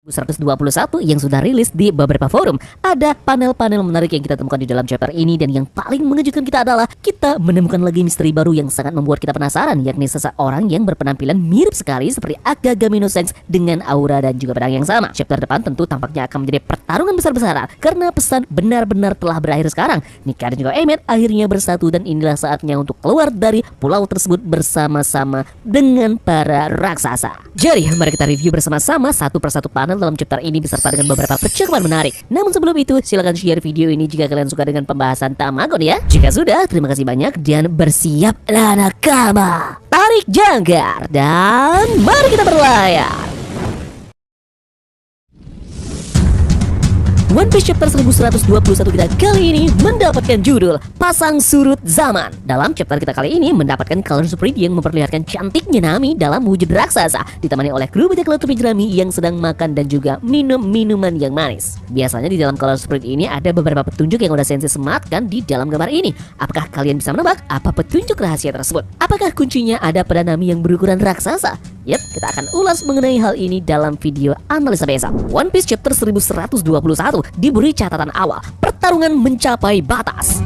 121 yang sudah rilis di beberapa forum. Ada panel-panel menarik yang kita temukan di dalam chapter ini, dan yang paling mengejutkan kita adalah kita menemukan lagi misteri baru yang sangat membuat kita penasaran, yakni seseorang yang berpenampilan mirip sekali seperti Agamemnon Sengs dengan aura dan juga pedang yang sama. Chapter depan tentu tampaknya akan menjadi pertarungan besar-besaran karena pesan benar-benar telah berakhir sekarang. Nika dan juga Emmet akhirnya bersatu, dan inilah saatnya untuk keluar dari pulau tersebut bersama-sama dengan para raksasa. Jadi mari kita review bersama-sama satu persatu panel dalam chapter ini beserta dengan beberapa percakapan menarik. Namun sebelum itu, silahkan share video ini jika kalian suka dengan pembahasan Tamagon ya. Jika sudah, terima kasih banyak dan bersiaplah nakama. Tarik jangkar dan mari kita berlayar. One Piece chapter 1121 kita kali ini mendapatkan judul Pasang Surut Zaman. Dalam chapter kita kali ini mendapatkan color sprint yang memperlihatkan cantiknya Nami dalam wujud raksasa, ditemani oleh kru bajak laut topi jerami yang sedang makan dan juga minum minuman yang manis. Biasanya di dalam color sprint ini ada beberapa petunjuk yang udah Sensei sematkan di dalam gambar ini. Apakah kalian bisa menebak apa petunjuk rahasia tersebut? Apakah kuncinya ada pada Nami yang berukuran raksasa? Yap, kita akan ulas mengenai hal ini dalam video analisa besok. One Piece chapter 1121 diberi catatan awal, pertarungan mencapai batas.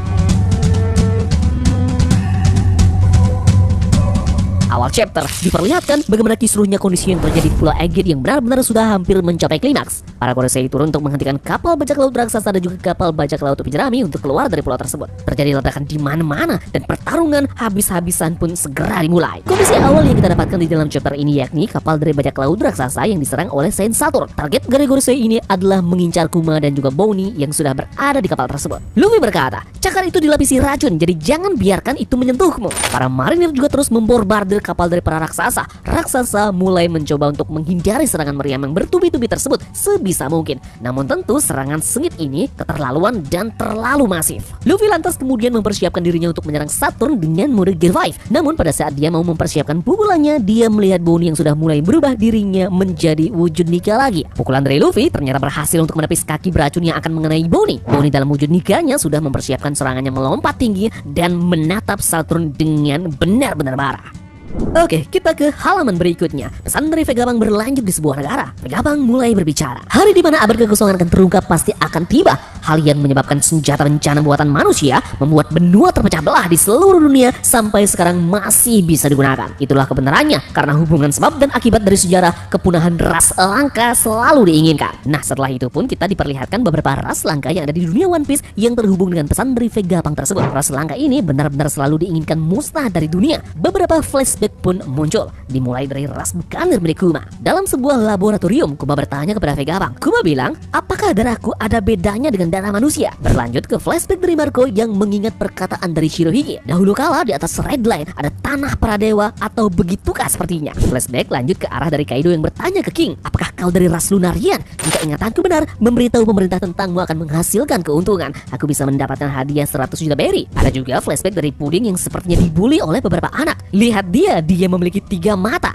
Awal chapter diperlihatkan bagaimana kisruhnya kondisi yang terjadi di Pulau Aegir yang benar-benar sudah hampir mencapai klimaks. Para Gorosei turun untuk menghentikan kapal bajak laut raksasa dan juga kapal bajak laut topi jerami untuk keluar dari pulau tersebut. Terjadi ledakan di mana-mana dan pertarungan habis-habisan pun segera dimulai. Kondisi awal yang kita dapatkan di dalam chapter ini yakni kapal dari bajak laut raksasa yang diserang oleh Saint Saturn. Target dari Gorosei ini adalah mengincar Kuma dan juga Bonnie yang sudah berada di kapal tersebut. Luffy berkata, cakar itu dilapisi racun, jadi jangan biarkan itu menyentuhmu. Para marinir juga terus membombardir kapal dari para raksasa. Raksasa mulai mencoba untuk menghindari serangan meriam yang bertubi-tubi tersebut sebisa mungkin. Namun tentu serangan sengit ini keterlaluan dan terlalu masif. Luffy lantas kemudian mempersiapkan dirinya untuk menyerang Saturn dengan mode Gear 5. Namun pada saat dia mau mempersiapkan pukulannya, dia melihat Bonnie yang sudah mulai berubah dirinya menjadi wujud Nika lagi. Pukulan dari Luffy ternyata berhasil untuk menepis kaki beracun yang akan mengenai Bonnie. Bonnie dalam wujud Nikanya sudah mempersiapkan serangannya melompat tinggi dan menatap Saturn dengan benar-benar marah. Oke, kita ke halaman berikutnya. Pesan dari Vegapunk berlanjut di sebuah negara. Vegapunk mulai berbicara. Hari di mana abad kekosongan akan terungkap pasti akan tiba. Hal yang menyebabkan senjata bencana buatan manusia membuat benua terpecah belah di seluruh dunia sampai sekarang masih bisa digunakan. Itulah kebenarannya, karena hubungan sebab dan akibat dari sejarah, kepunahan ras langka selalu diinginkan. Nah, setelah itu pun kita diperlihatkan beberapa ras langka yang ada di dunia One Piece yang terhubung dengan pesan dari Vegapunk tersebut. Ras langka ini benar-benar selalu diinginkan musnah dari dunia. Beberapa flashback pun muncul, dimulai dari ras bukanir milik Kuma. Dalam sebuah laboratorium, Kuma bertanya kepada Vegapunk. Kuma bilang, apakah darahku ada bedanya dengan darah manusia? Berlanjut ke flashback dari Marco yang mengingat perkataan dari Shirohige. Dahulu kala di atas Red Line ada tanah para dewa, atau begitukah sepertinya? Flashback lanjut ke arah dari Kaido yang bertanya ke King, apakah kau dari ras Lunarian? Jika ingatanku benar, memberitahu pemerintah tentangmu akan menghasilkan keuntungan. Aku bisa mendapatkan hadiah 100 juta berry. Ada juga flashback dari Pudding yang sepertinya dibully oleh beberapa anak. Lihat dia memiliki 3 mata.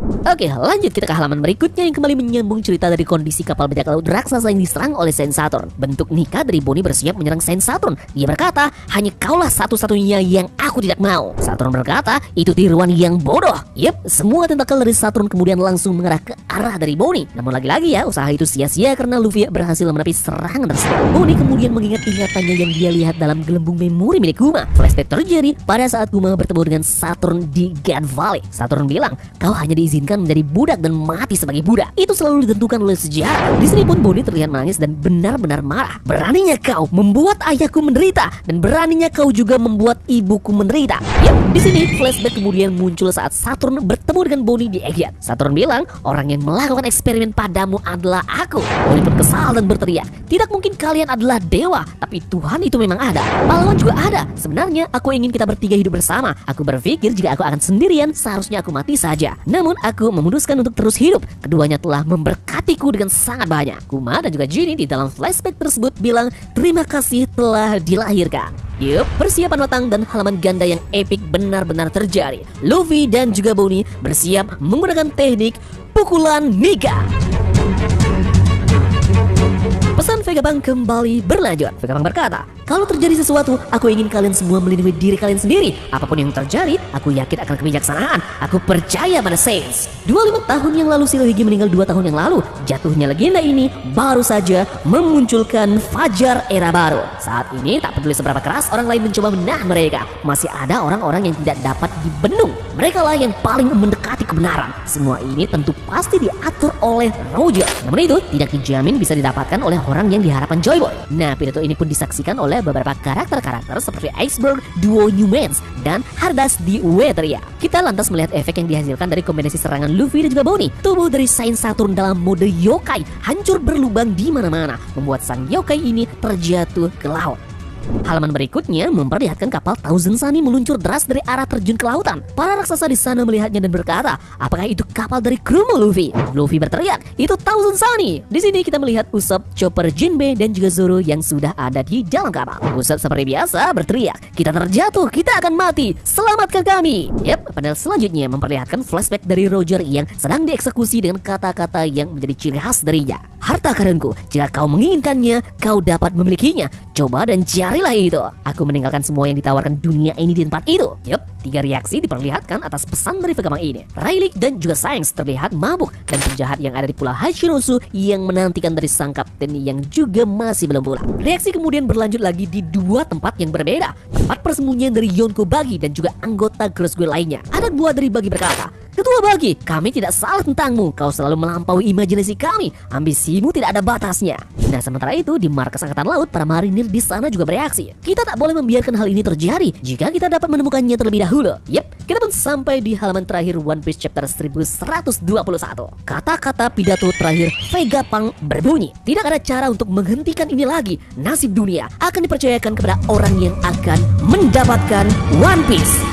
Oke, lanjut kita ke halaman berikutnya yang kembali menyambung cerita dari kondisi kapal bajak laut raksasa yang diserang oleh Saint Saturn. Bentuk Nika dari Bonnie bersiap menyerang Saint Saturn. Dia berkata, hanya kaulah satu-satunya yang aku tidak mau. Saturn berkata, itu tiruan yang bodoh. Yep, semua tentakel dari Saturn kemudian langsung mengarah ke arah dari Bonnie. Namun lagi-lagi ya, usaha itu sia-sia karena Luffy berhasil menepis serangan tersebut. Bonnie kemudian mengingat ingatannya yang dia lihat dalam gelembung memori milik Kuma. Flashback terjadi pada saat Kuma bertemu dengan Saturn di God Valley. Saturn bilang, kau hanya diizinkan menjadi budak dan mati sebagai budak. Itu selalu ditentukan oleh sejarah. Di sini pun Bonnie terlihat menangis dan benar-benar marah. Beraninya kau membuat ayahku menderita, dan beraninya kau juga membuat ibuku menderita. Yap, di sini flashback kemudian muncul saat Saturn bertemu dengan Bonnie di Aegir. Saturn bilang, orang yang melakukan eksperimen padamu adalah aku. Bonnie pun kesal dan berteriak, tidak mungkin kalian adalah dewa, tapi Tuhan itu memang ada. Pahlawan juga ada. Sebenarnya aku ingin kita bertiga hidup bersama. Aku berpikir jika aku akan sendirian, seharusnya aku mati saja. Namun aku memutuskan untuk terus hidup. Keduanya telah memberkatiku dengan sangat banyak. Kuma dan juga Ginny di dalam flashback tersebut bilang, terima kasih telah dilahirkan. Yup, persiapan matang dan halaman ganda yang epik benar-benar terjadi. Luffy dan juga Bonnie bersiap menggunakan teknik pukulan Nika. Pesan Vegapunk kembali berlanjut. Vegapunk berkata, kalau terjadi sesuatu, aku ingin kalian semua melindungi diri kalian sendiri. Apapun yang terjadi, aku yakin akan kebijaksanaan. Aku percaya pada Saints. 25 tahun yang lalu Shirohige meninggal 2 tahun yang lalu. Jatuhnya legenda ini baru saja memunculkan fajar era baru. Saat ini tak peduli seberapa keras orang lain mencoba menahan mereka, masih ada orang-orang yang tidak dapat dibendung. Mereka lah yang paling mendekati kebenaran. Semua ini tentu pasti diatur oleh Roger. Namun itu tidak dijamin bisa didapatkan oleh orang yang diharapkan Joy Boy. Nah, pidato ini pun disaksikan oleh beberapa karakter-karakter seperti Iceberg, Duo Humans, dan Hardas di Wetteria. Kita lantas melihat efek yang dihasilkan dari kombinasi serangan Luffy dan juga Bonnie. Tubuh dari Saint Saturn dalam mode yokai hancur berlubang di mana-mana, membuat sang yokai ini terjatuh ke laut. Halaman berikutnya memperlihatkan kapal Thousand Sunny meluncur deras dari arah terjun ke lautan. Para raksasa di sana melihatnya dan berkata, apakah itu kapal dari krumu Luffy? Luffy berteriak, itu Thousand Sunny. Di sini kita melihat Usopp, Chopper, Jinbe, dan juga Zoro yang sudah ada di dalam kapal. Usopp seperti biasa berteriak, kita terjatuh, kita akan mati, selamatkan kami. Yap, panel selanjutnya memperlihatkan flashback dari Roger yang sedang dieksekusi dengan kata-kata yang menjadi ciri khas darinya. Harta karunku, jika kau menginginkannya, kau dapat memilikinya. Coba dan carilah itu. Aku meninggalkan semua yang ditawarkan dunia ini di tempat itu. Yup, 3 reaksi diperlihatkan atas pesan dari Vegapunk ini. Rayleigh dan juga Shanks terlihat mabuk, dan penjahat yang ada di Pulau Hashinosu yang menantikan dari sang kapten yang juga masih belum pulang. Reaksi kemudian berlanjut lagi di 2 tempat yang berbeda. Tempat persembunyian dari Yonko Bagi dan juga anggota Girls Squad lainnya. Anak buah dari Bagi berkata, Ketua Bagi, kami tidak salah tentangmu. Kau selalu melampaui imajinasi kami. Ambisimu tidak ada batasnya. Nah, sementara itu di markas Angkatan Laut, para marinir di sana juga bereaksi. Kita tak boleh membiarkan hal ini terjadi jika kita dapat menemukannya terlebih dahulu. Yep, kita pun sampai di halaman terakhir One Piece chapter 1121. Kata-kata pidato terakhir Vegapunk berbunyi, tidak ada cara untuk menghentikan ini lagi. Nasib dunia akan dipercayakan kepada orang yang akan mendapatkan One Piece.